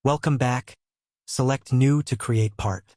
Welcome back. Select New to create part.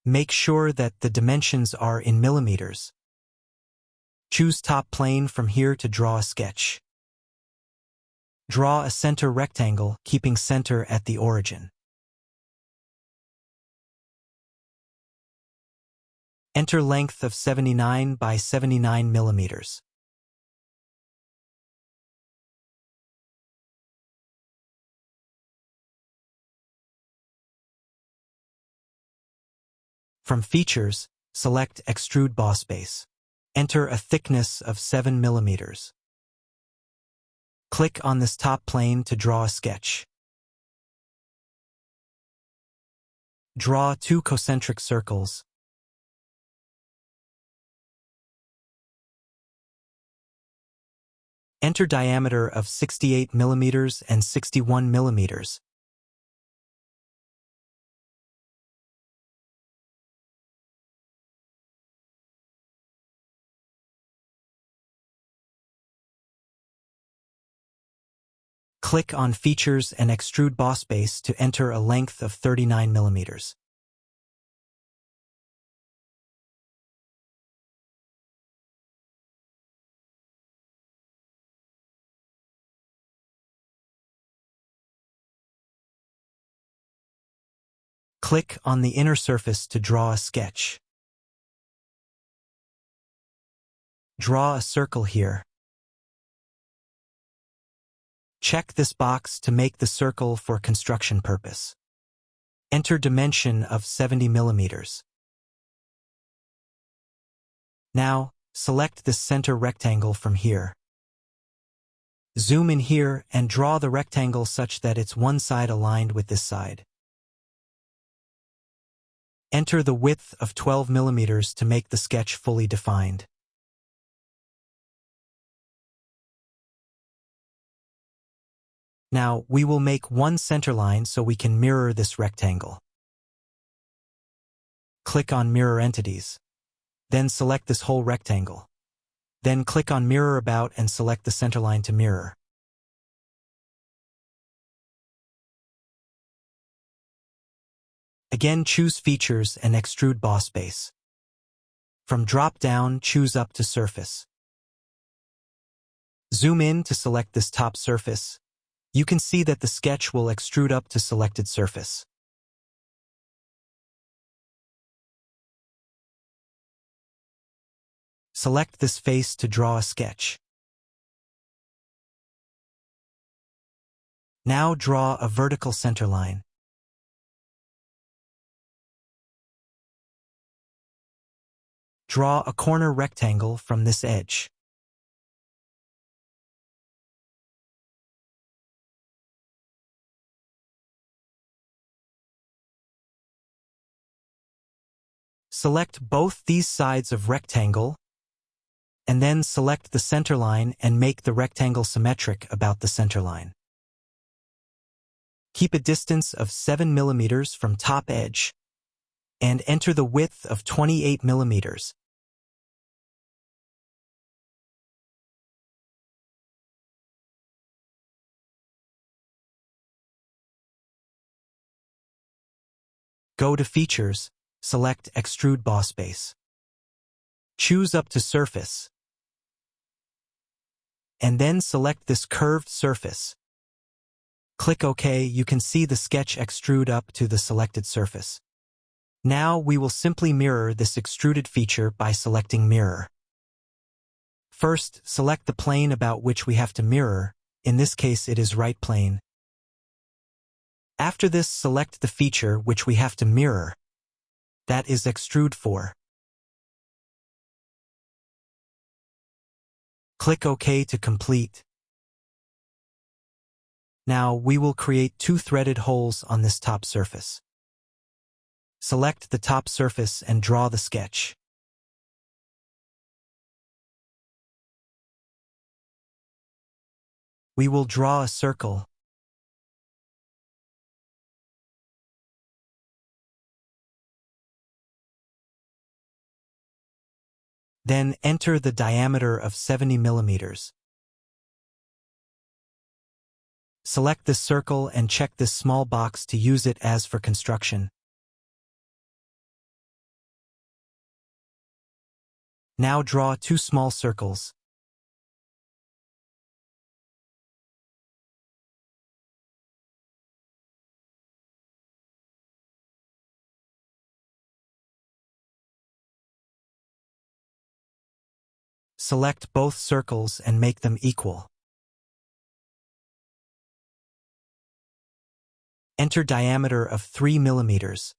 Make sure that the dimensions are in millimeters. Choose top plane from here to draw a sketch. Draw a center rectangle, keeping center at the origin. Enter length of 79 by 79 millimeters. From Features, select Extrude Boss Base. Enter a thickness of 7 millimeters. Click on this top plane to draw a sketch. Draw two concentric circles. Enter diameter of 68 millimeters and 61 millimeters. Click on Features and Extrude Boss Base to enter a length of 39 millimeters. Click on the inner surface to draw a sketch. Draw a circle here. Check this box to make the circle for construction purpose. Enter dimension of 70 millimeters. Now, select this center rectangle from here. Zoom in here and draw the rectangle such that it's one side aligned with this side. Enter the width of 12 millimeters to make the sketch fully defined. Now, we will make one center line so we can mirror this rectangle. Click on Mirror Entities. Then select this whole rectangle. Then click on Mirror About and select the center line to mirror. Again, choose Features and Extrude Boss Base. From drop-down, choose Up to Surface. Zoom in to select this top surface. You can see that the sketch will extrude up to selected surface. Select this face to draw a sketch. Now draw a vertical center line. Draw a corner rectangle from this edge. Select both these sides of rectangle, and then select the center line and make the rectangle symmetric about the center line. Keep a distance of 7 millimeters from top edge, and enter the width of 28 millimeters. Go to Features. Select Extrude Boss Base. Choose Up to Surface. And then select this curved surface. Click OK. You can see the sketch extrude up to the selected surface. Now we will simply mirror this extruded feature by selecting Mirror. First, select the plane about which we have to mirror. In this case, it is right plane. After this, select the feature which we have to mirror. That is Extrude 4. Click OK to complete. Now we will create two threaded holes on this top surface. Select the top surface and draw the sketch. We will draw a circle. Then enter the diameter of 70 millimeters. Select this circle and check this small box to use it as for construction. Now draw 2 small circles. Select both circles and make them equal. Enter diameter of 3 mm.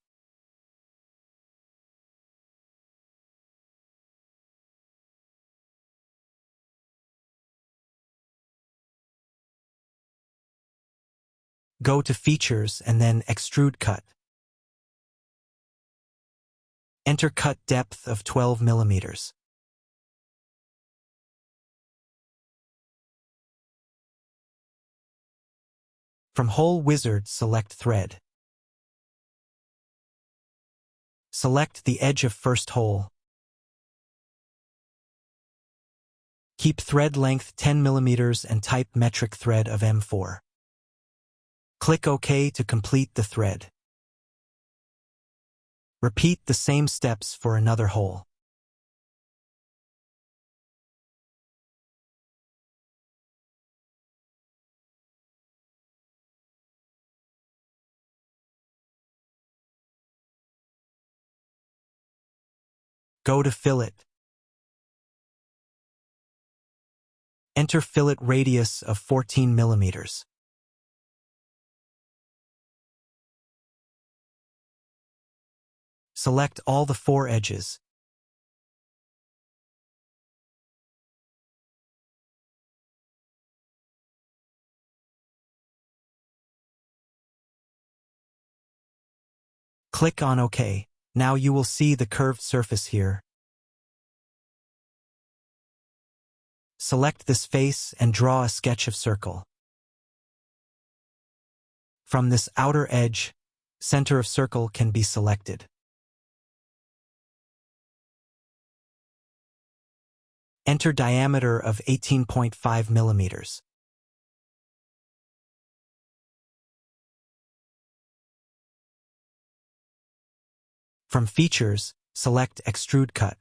Go to Features and then Extrude Cut. Enter cut depth of 12 mm. From Hole Wizard, select Thread. Select the edge of first hole. Keep thread length 10 mm and type metric thread of M4. Click OK to complete the thread. Repeat the same steps for another hole. Go to Fillet. Enter fillet radius of 14 mm. Select all the 4 edges. Click on OK. Now you will see the curved surface here. Select this face and draw a sketch of circle. From this outer edge, center of circle can be selected. Enter diameter of 18.5 mm. From Features, select Extrude Cut.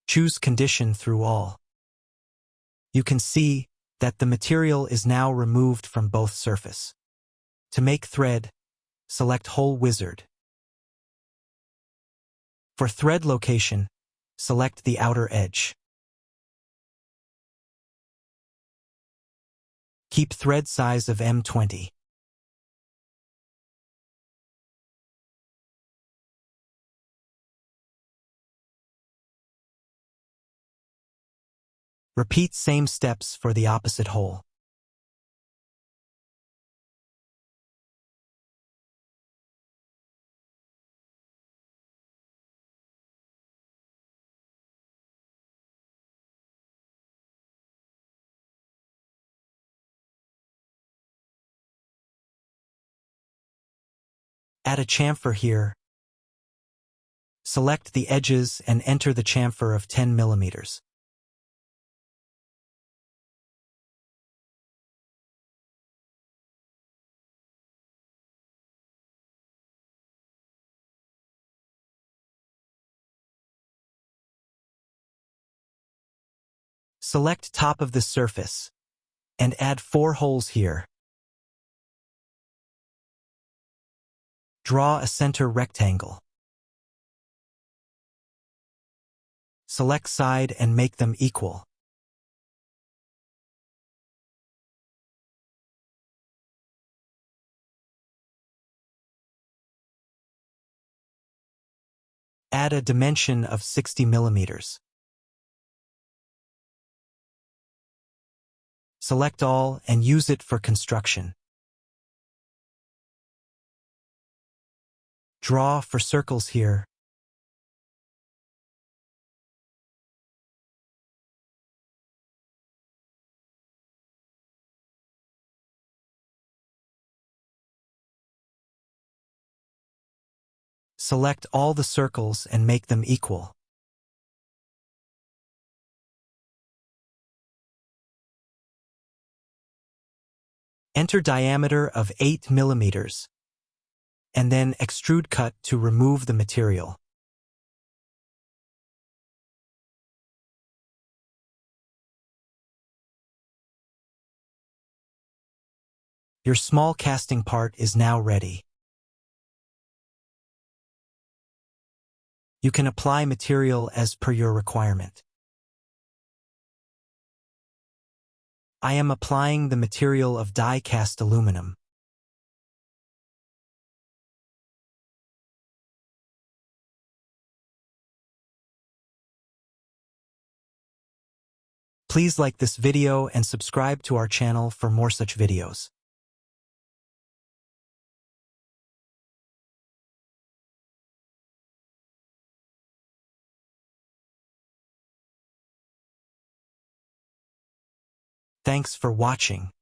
Choose Condition through all. You can see that the material is now removed from both surface. To make thread, select Hole Wizard. For thread location, select the outer edge. Keep thread size of M20. Repeat same steps for the opposite hole. Add a chamfer here. Select the edges and enter the chamfer of 10 mm. Select top of the surface and add 4 holes here. Draw a center rectangle. Select side and make them equal. Add a dimension of 60 mm. Select all and use it for construction. Draw for circles here. Select all the circles and make them equal. Enter diameter of 8 millimeters, and then extrude cut to remove the material. Your small casting part is now ready. You can apply material as per your requirement. I am applying the material of die-cast aluminum. Please like this video and subscribe to our channel for more such videos. Thanks for watching.